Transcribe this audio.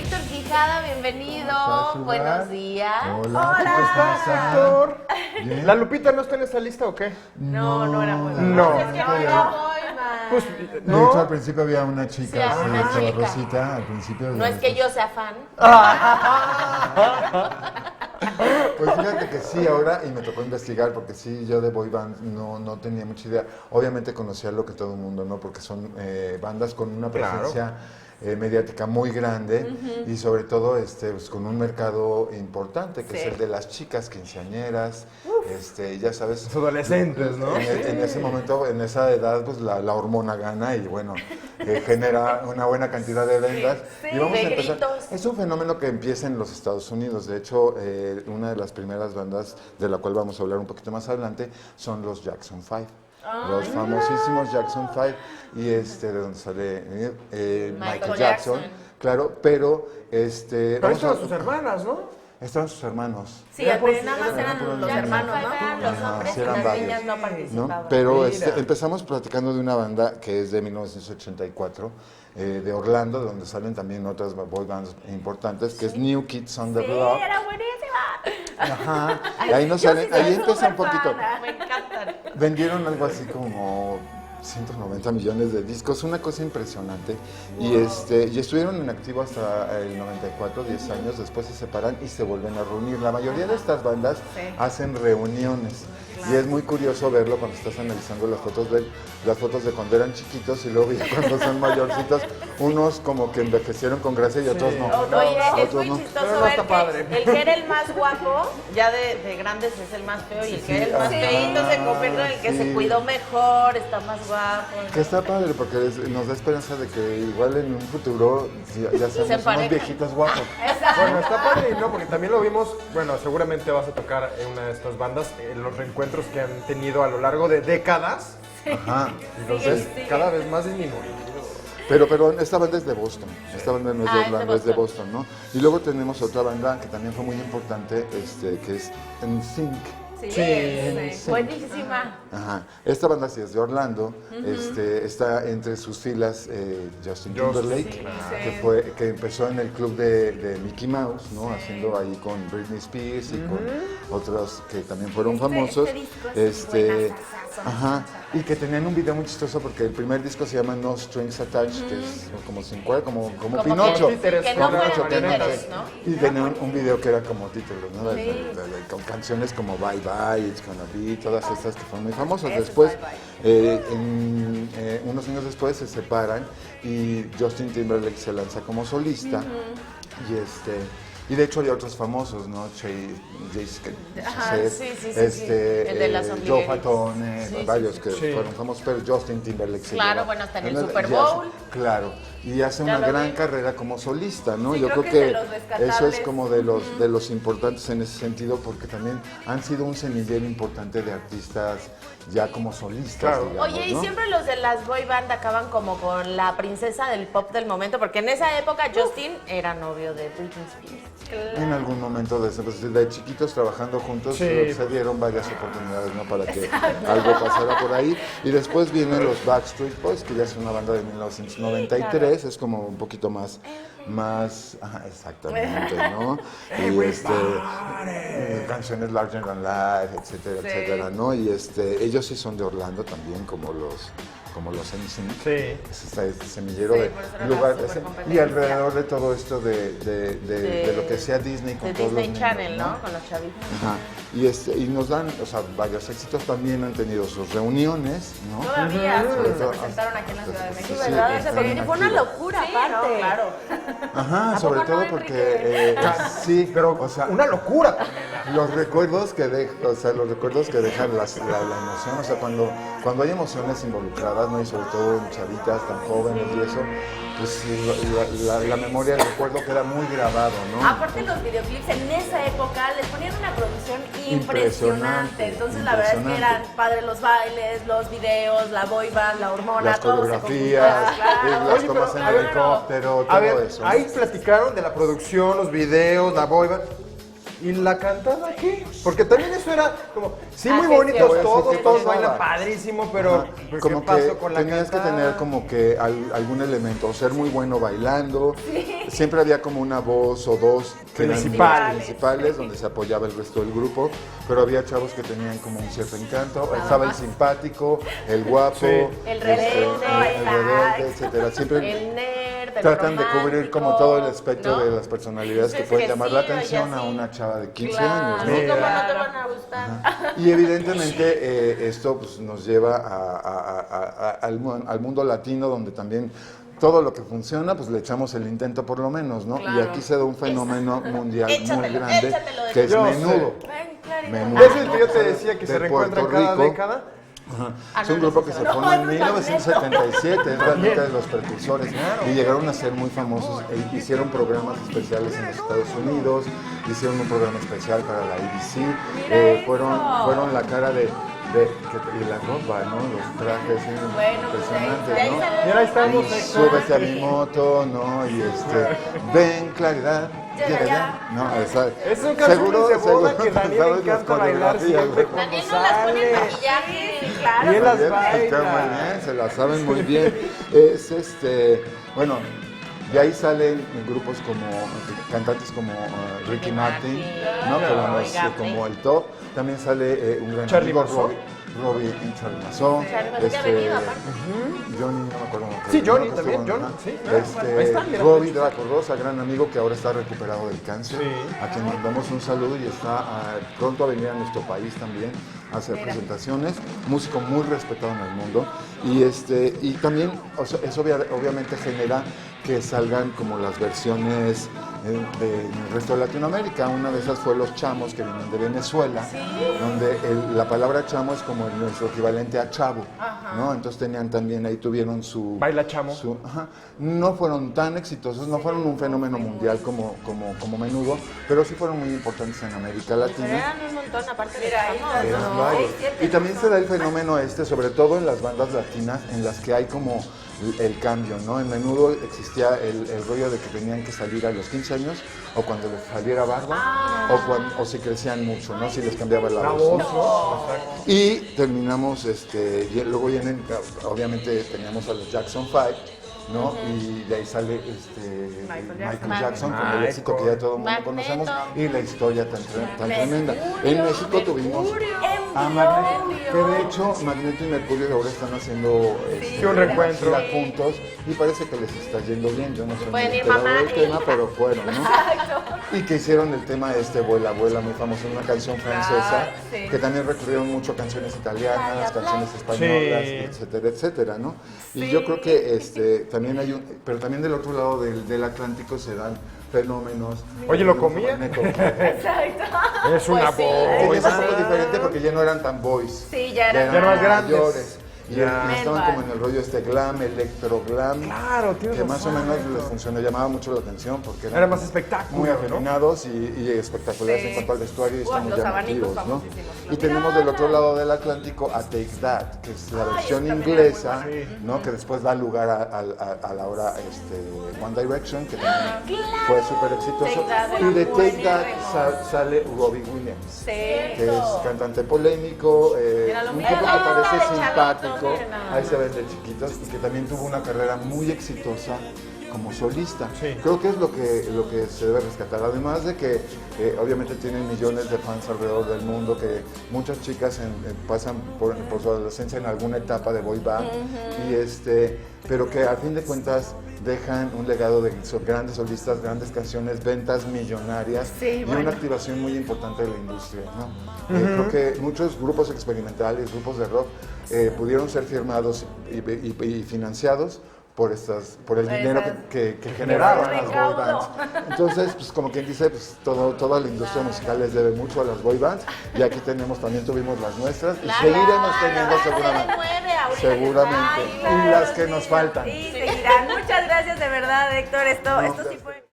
Héctor Quijada, bienvenido. Buenos días. Hola, ¿cómo estás, Héctor? Bien. ¿La Lupita no está en esta lista o qué? No era muy No. Es que no era muy Pues, De no. hecho, al principio había una chica, Sí, así, una estaba chica. Rosita, al principio. No es que yo sea fan. Pues fíjate que sí, ahora, y me tocó investigar, porque sí, yo de boy band no tenía mucha idea. Obviamente conocía lo que todo el mundo, ¿no? Porque son bandas con una presencia mediática muy grande y sobre todo pues, con un mercado importante, que Sí. es el de las chicas quinceañeras, ya sabes. Los adolescentes, ¿no? En ese momento, en esa edad, pues la hormona gana y bueno, genera una buena cantidad de ventas. Sí, y vamos de a empezar. gritos. Es un fenómeno que empieza en los Estados Unidos. De hecho, una de las primeras bandas de la cual vamos a hablar un poquito más adelante son los Jackson 5. Los famosísimos Jackson 5 y de donde sale Michael Jackson. Claro, pero Pero vamos estas a- son sus hermanas, ¿no? estaban sus hermanos. Sí, pero nada más eran puros los niños. hermanos, ¿no? Los Ajá, hombres sí y eran las varios, niñas no ¿no? participaban. Pero Mira. empezamos platicando de una banda que es de 1984, de Orlando, de donde salen también otras boy bands importantes, que es New Kids on the Sí, Block. era buenísima. Ajá. Y ahí nos Yo salen, sí soy ahí empieza un súper poquito. fan, me encantan. Vendieron algo así como 190 millones de discos, una cosa impresionante. Y estuvieron en activo hasta el 94, 10 años, después se separan y se vuelven a reunir. La mayoría de estas bandas Sí. hacen reuniones. Y es muy curioso verlo cuando estás analizando las fotos de cuando eran chiquitos y luego ya cuando son mayorcitos, unos como que envejecieron con gracia y otros no. Oye, es Otros muy no. chistoso Pero no ver está que padre. el que era el más guapo, ya de grandes es el más feo, y el que era el más ajá, feíto se convierte en el que se sí. cuidó mejor, está más guapo. Que está padre porque nos da esperanza de que igual en un futuro ya seamos unos emparejan. viejitos guapos. Bueno, está padre y no, porque también lo vimos, bueno, seguramente vas a tocar en una de estas bandas, los reencuentros que han tenido a lo largo de décadas, Ajá. y los ves cada vez más disminuidos. Pero esta banda es de Boston. Esta banda no es de Ah, es de Orlando, es de Boston. Boston, ¿no? Y luego tenemos otra banda que también fue muy importante, que es NSYNC. Sí, buenísima. Ajá. Esta banda sí es de Orlando. Está entre sus filas Justin Timberlake, que empezó en el club de Mickey Mouse, ¿no? Haciendo ahí con Britney Spears y con otros que también fueron famosos. Ajá. Y que tenían un video muy chistoso porque el primer disco se llama No Strings Attached, que es como sin cuerda, como Pinocho. Que no Pinocho, fueron Pinocho. títeres, ¿no? Y tenían un video que era como títulos, ¿no? Con canciones como Bye Bye, It's Gonna Be, todas estas que fueron muy famosas. Eso, Después, Bye unos años después se separan y Justin Timberlake se lanza como solista. Y de hecho hay otros famosos, ¿no? Ajá, sí. El de las Joe ombligueritas. Fatone, varios que fueron famosos, pero Justin Timberlake se Claro, lleva- bueno, hasta en el y Super hace- Bowl. Claro, y hace Ya una lo gran vi. carrera como solista, ¿no? Sí, Yo creo creo que es de que los rescatables. eso es como de los importantes en ese sentido, porque también han sido un semillero importante de artistas ya como solistas, Claro. digamos, Oye, y ¿no? siempre los de las boy band acaban como con la princesa del pop del momento, porque en esa época Justin era novio de Britney Spears. En algún momento de chiquitos trabajando juntos Sí. se dieron varias oportunidades, ¿no? Para que algo pasara por ahí. Y después vienen los Backstreet Boys, que ya es una banda de 1993, es como un poquito más ajá, exactamente, ¿no? Y canciones Larger Than Life, etcétera, etcétera, ¿no? Y ellos sí son de Orlando también, como los NSYNC. Sí. Es este semillero Sí, de por eso era lugar la y supercompetencia. alrededor de todo esto de lo que sea Disney con De todos Disney los Channel, niños, ¿no? Con los chavitos. Ajá. Y nos dan, o sea, varios éxitos. También han tenido sus reuniones, ¿no? Todavía Sobre se todo- presentaron aquí en la Ciudad de México. Sí, ¿Verdad? están Fue en una activo. locura, aparte. No, claro. Ajá, ¿A sobre poco todo no, porque sí, Pero o sea, una locura. los recuerdos que dejan la emoción, o sea, cuando hay emociones involucradas, ¿no? Y sobre todo en chavitas tan jóvenes y eso, pues sí, la memoria, el recuerdo queda muy grabado, ¿no? Aparte los videoclips en esa época les ponían una producción impresionante. Impresionante, Entonces la verdad es que eran padres los bailes, los videos, la boy band, la hormona, Las todo se coreografías, conjuntaba, claro. las Oye, tomas pero, en a ver, helicóptero, A todo ver, eso. ahí platicaron de la producción, los videos, la boy band. ¿Y la cantada qué? Porque también eso era como, sí, muy sí, bonitos sí, todos, sí, todos sí, bailan sí. padrísimo, pero ¿qué Como que pasó con la tenías que cantada? tener como que algún elemento, o ser muy bueno bailando. Siempre había como una voz o dos que eran Principales. principales, donde se apoyaba el resto del grupo, pero había chavos que tenían como un cierto encanto. Estaba el simpático, el guapo, Sí. El rebelde, el rebelde, etcétera. Siempre el nerd, el tratan de romántico, cubrir como todo el espectro ¿no? de las personalidades que Es pueden que llamar sí, la oye, atención a sí. una chava de 15 Claro, años, ¿no? sí, ¿cómo no te van a gustar? Y evidentemente esto pues, nos lleva al mundo latino, donde también todo lo que funciona, pues le echamos el intento por lo menos, ¿no? Claro. Y aquí se da un fenómeno mundial muy Échatelo, grande, échatelo de que es Yo sé. Menudo. Ven, Claridad. Menudo. ¿Ese es el que yo te decía que De se reencuentran Puerto cada Rico. década? Es no, un no, grupo ese que se se va. formó en No, 1977, es realmente de los precursores, y llegaron a ser muy famosos. Hicieron programas especiales en los Estados Unidos, hicieron un programa especial para la ABC, fueron la cara y la ropa, ¿no? Los trajes, sí, Bueno, impresionantes, de ahí ¿no? sale Y ahora estamos Y súbete a mi moto, ¿no? Y ven, Claridad, llega ya. No, Es un canciones de boda que Daniel sabes le las encanta bailar coreografías, siempre ¿no? cuando Daniel no las pone en sale. maquillaje, sí, claro. Y él las También, baila. muy bien, se las saben muy bien. Bueno, de ahí salen grupos como cantantes como Ricky Martin, ¿no? Que Claro. vamos como el top. También sale un gran Charly amigo, Mason. Robbie y Charly Mason. Charly Mason, que ha venido, aparte. Johnny, no me acuerdo. Sí, Johnny que también, estuvo, Johnny, ajá. sí, claro. Ahí está, mira. Robbie Draco Rosa, gran amigo que ahora está recuperado del cáncer, Sí. a quien mandamos un saludo y está pronto a venir a nuestro país también a hacer presentaciones. Músico muy respetado en el mundo y también eso obviamente genera que salgan como las versiones del resto de Latinoamérica. Una de esas fue Los Chamos, que vienen de Venezuela, donde la palabra chamo es como nuestro equivalente a chavo, ¿no? Entonces ahí tuvieron su... Baila chamo. No fueron tan exitosos, no fueron un fenómeno mundial como Menudo, pero sí fueron muy importantes en América Pero Latina. eran un montón, aparte de Eran famosos. varios. Y también se da el fenómeno sobre todo en las bandas latinas, en las que hay como el cambio, ¿no? En Menudo existía el rollo de que tenían que salir a los 15 años, o cuando les saliera barba, o si crecían mucho, ¿no? Si les cambiaba la voz, ¿no? Y terminamos, luego vienen, obviamente teníamos a los Jackson 5, ¿no? Y de ahí sale Michael Jackson con el éxito que ya todo el mundo Magneto. conocemos y la historia tan tremenda. En México tuvimos a Mercurio. Magneto, que de hecho Magneto y Mercurio ahora están haciendo un reencuentro. gira juntos y parece que les está yendo bien. Yo no soy muy pueden ir enterado mamá del e tema, hija. pero fueron, ¿no? Y que hicieron el tema Vuela, Vuela, muy famoso, una canción francesa, sí. que también recurrieron mucho a canciones italianas, canciones españolas, Sí. etcétera, etcétera, ¿no? Y yo creo que también pero también del otro lado del Atlántico se dan fenómenos. Oye, ¿lo comía? Magneto. Exacto. Es una Pues sí. Que voz. ya es un poco diferente porque ya no eran tan boys. Sí, ya eran eran más grandes. mayores. Y Ya. estaban como en el rollo glam, electro glam. Claro, tienes que más o razón. menos les funcionó, llamaba mucho la atención porque Era más espectáculo, muy ¿no? afeminados y espectaculares en cuanto al vestuario y Uy, estamos los abanicos llamativos, ¿no? famosísimos. Y tenemos del otro lado del Atlántico a Take That, que es la versión inglesa, ¿no? Que después da lugar a la hora One Direction, que también fue súper exitoso. Take That Y de era Take That buenísimo. sale Robbie Williams, Sí. que es cantante polémico, Era lo un mismo. tipo que Era parece de chavito, simpático, mira. ahí se ven de chiquitos, y que también tuvo una carrera muy exitosa como solista. Sí. Creo que es lo que se debe rescatar, además de que obviamente tienen millones de fans alrededor del mundo, que muchas chicas pasan por su adolescencia en alguna etapa de boy band, pero que a fin de cuentas dejan un legado de grandes solistas, grandes canciones, ventas millonarias y una activación muy importante de la industria, ¿no? Creo que muchos grupos experimentales, grupos de rock, pudieron ser firmados y financiados por el dinero que generaban las boy bands. Entonces, pues como quien dice, pues toda la industria musical les debe mucho a las boy bands, y aquí también tuvimos las nuestras y seguiremos teniendo seguramente. Seguramente. Y las que nos faltan. Sí, seguirán. Muchas gracias de verdad, Héctor. Esto sí fue...